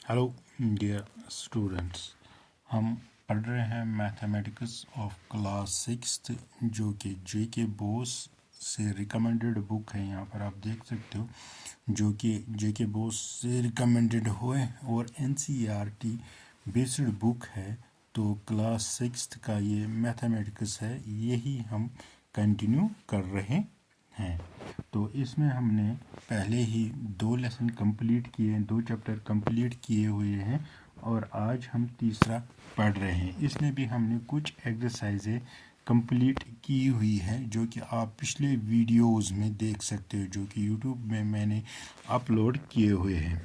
Hello dear students, हम पढ़ रहे हैं मैथमेटिक्स ऑफ क्लास सिक्स्थ, जो कि जेके बोस से रिकमेंडेड बुक है। यहाँ पर आप देख सकते हो, जो कि जेके बोस से रिकमेंडेड हुए और एनसीईआरटी बेस्ड बुक है। तो क्लास सिक्स्थ का ये मैथमेटिक्स है, यही हम कंटिन्यू कर रहे हैं। तो इसमें हमने पहले ही 2 लेसन कंप्लीट किए हैं, 2 चैप्टर कंप्लीट किए हुए हैं और आज हम तीसरा पढ़ रहे हैं। इसमें भी हमने कुछ एक्सरसाइजें कंप्लीट की हुई है, जो कि आप पिछले वीडियोस में देख सकते हो, जो कि यूट्यूब में मैंने अपलोड किए हुए हैं।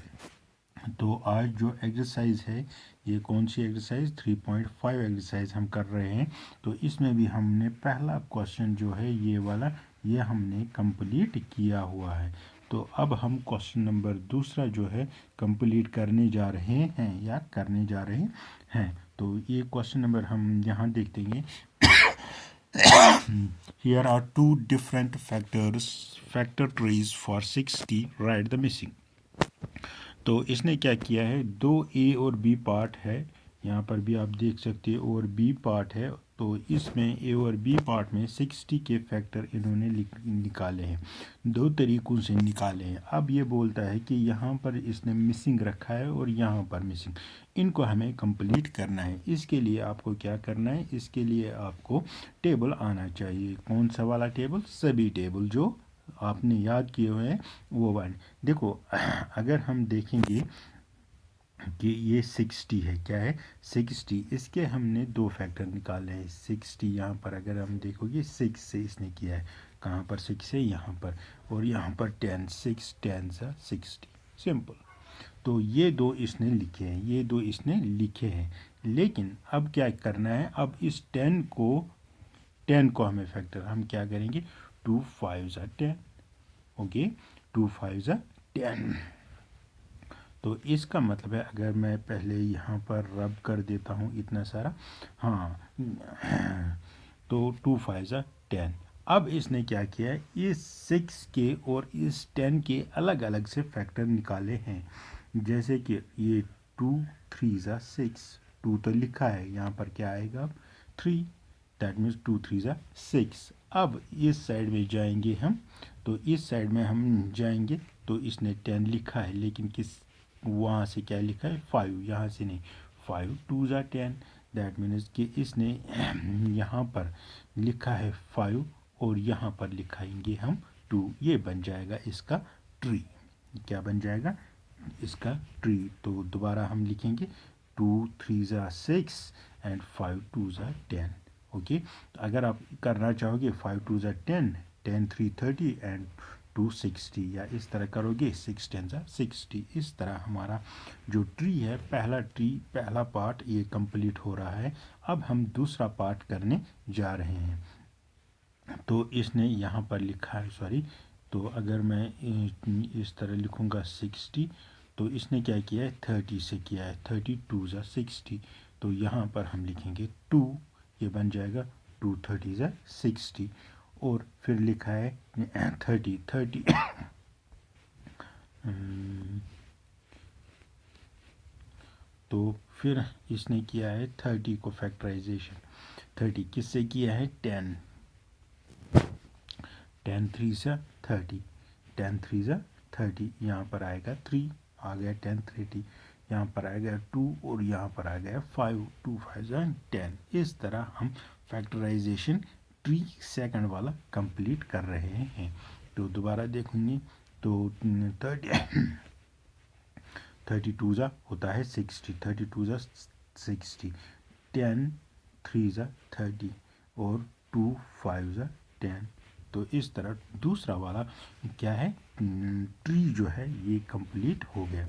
तो आज जो एक्सरसाइज है, ये कौन सी एक्सरसाइज 3.5 एक्सरसाइज हम कर रहे हैं। तो इसमें भी हमने पहला क्वेश्चन जो है ये वाला, ये हमने कंप्लीट किया हुआ है। तो अब हम क्वेश्चन नंबर दूसरा जो है कंप्लीट करने जा रहे हैं या करने जा रहे हैं। तो ये क्वेश्चन नंबर हम यहाँ देख देंगे। Here are two different factor trees for 60. Write the missing. तो इसने क्या किया है, 2 ए और बी पार्ट है, यहाँ पर भी आप देख सकते हो, और बी पार्ट है। तो इसमें ए और बी पार्ट में 60 के फैक्टर इन्होंने निकाले हैं, 2 तरीक़ों से निकाले हैं। अब ये बोलता है कि यहाँ पर इसने मिसिंग रखा है और यहाँ पर मिसिंग, इनको हमें कंप्लीट करना है। इसके लिए आपको क्या करना है, इसके लिए आपको टेबल आना चाहिए। कौन सा वाला टेबल? सभी टेबल जो आपने याद किए हुए हैं वो वाले। देखो, अगर हम देखेंगे कि ये 60 है, क्या है 60, इसके हमने 2 फैक्टर निकाले हैं। 60 यहाँ पर अगर हम देखोगे 6 से इसने किया है, कहाँ पर 6 है, यहाँ पर, और यहाँ पर 10, 6 10 60, सिंपल। तो ये 2 इसने लिखे हैं, ये 2 इसने लिखे हैं। लेकिन अब क्या करना है, अब इस 10 को हमें फैक्टर, हम क्या करेंगे, 2 5 10, ओके, 2 5 10। तो इसका मतलब है, अगर मैं पहले यहाँ पर रब कर देता हूँ इतना सारा, हाँ, तो 2 5 10। अब इसने क्या किया है, इस 6 के और इस 10 के अलग अलग से फैक्टर निकाले हैं। जैसे कि ये 2 3 6, 2 तो लिखा है, यहाँ पर क्या आएगा 3, दैट मीन्स 2 3 6। अब इस साइड में जाएंगे हम, तो इस साइड में हम जाएंगे, तो इसने 10 लिखा है, लेकिन किस वहाँ से क्या लिखा है 5, यहाँ से नहीं, 5 2 10, दैट मीन्स कि इसने यहाँ पर लिखा है 5 और यहाँ पर लिखाएंगे हम 2, ये बन जाएगा इसका ट्री। क्या बन जाएगा इसका ट्री? तो दोबारा हम लिखेंगे 2 3 6 एंड 5 2 10, ओके। तो अगर आप करना चाहोगे 5 2 10, 10 3 30 एंड 2 60, या इस तरह करोगे 6 10 60। इस तरह हमारा जो ट्री है, पहला पार्ट ये कंप्लीट हो रहा है। अब हम दूसरा पार्ट करने जा रहे हैं। तो इसने यहाँ पर लिखा है, सॉरी, तो अगर मैं इस तरह लिखूँगा 60, तो इसने क्या किया है 30 से किया है, 30 2 60। तो यहाँ पर हम लिखेंगे 2, ये बन जाएगा 2 30 60, और फिर लिखा है 30 तो फिर इसने किया है 30 को फैक्टराइजेशन। 30 किससे किया है, 10 3 30, 10 3 30, यहाँ पर आएगा 3, आ गया 10 30, यहाँ पर आ गया 2 और यहाँ पर आ गया 5, 2 5 10। इस तरह हम फैक्टराइजेशन ट्री सेकंड वाला कंप्लीट कर रहे हैं। तो दोबारा देखेंगे तो 32 होता है 60, 32 60, 10 3 30 और 2 5 10। तो इस तरह दूसरा वाला क्या है, ट्री जो है ये कंप्लीट हो गया।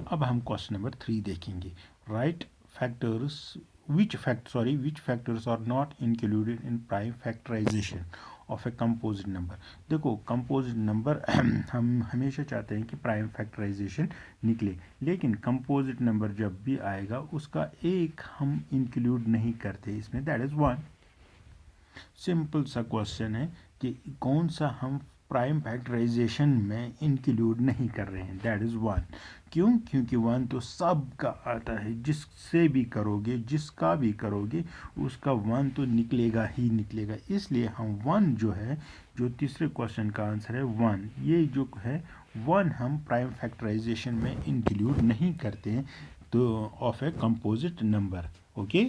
अब हम क्वेश्चन नंबर 3 देखेंगे। Right factors which factors are not included in prime factorization of a composite number। देखो, कंपोजिट नंबर हम हमेशा चाहते हैं कि प्राइम फैक्टराइजेशन निकले, लेकिन कंपोजिट नंबर जब भी आएगा उसका एक हम इंक्लूड नहीं करते इसमें, दैट इज़ 1। सिंपल सा क्वेश्चन है कि कौन सा हम प्राइम फैक्टराइजेशन में इंक्लूड नहीं कर रहे हैं, दैट इज़ 1। क्यों? क्योंकि 1 तो सबका आता है, जिससे भी करोगे, जिसका भी करोगे, उसका 1 तो निकलेगा ही निकलेगा। इसलिए हम 1 जो है, जो तीसरे क्वेश्चन का आंसर है 1, ये जो है 1 हम प्राइम फैक्टराइजेशन में इंक्लूड नहीं करते हैं तो of a composite number. Okay.